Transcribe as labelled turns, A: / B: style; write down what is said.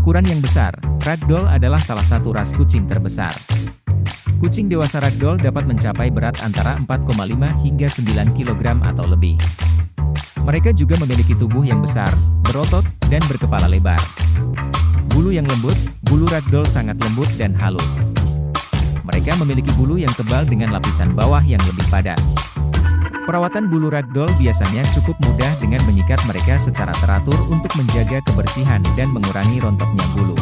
A: Ukuran yang besar, Ragdoll adalah salah satu ras kucing terbesar. Kucing dewasa Ragdoll dapat mencapai berat antara 4,5 hingga 9 kg atau lebih. Mereka juga memiliki tubuh yang besar, berotot, dan berkepala lebar. Bulu yang lembut, bulu Ragdoll sangat lembut dan halus. Mereka memiliki bulu yang tebal dengan lapisan bawah yang lebih padat. Perawatan bulu Ragdoll biasanya cukup mudah dengan menyikat mereka secara teratur untuk menjaga kebersihan dan mengurangi rontoknya bulu.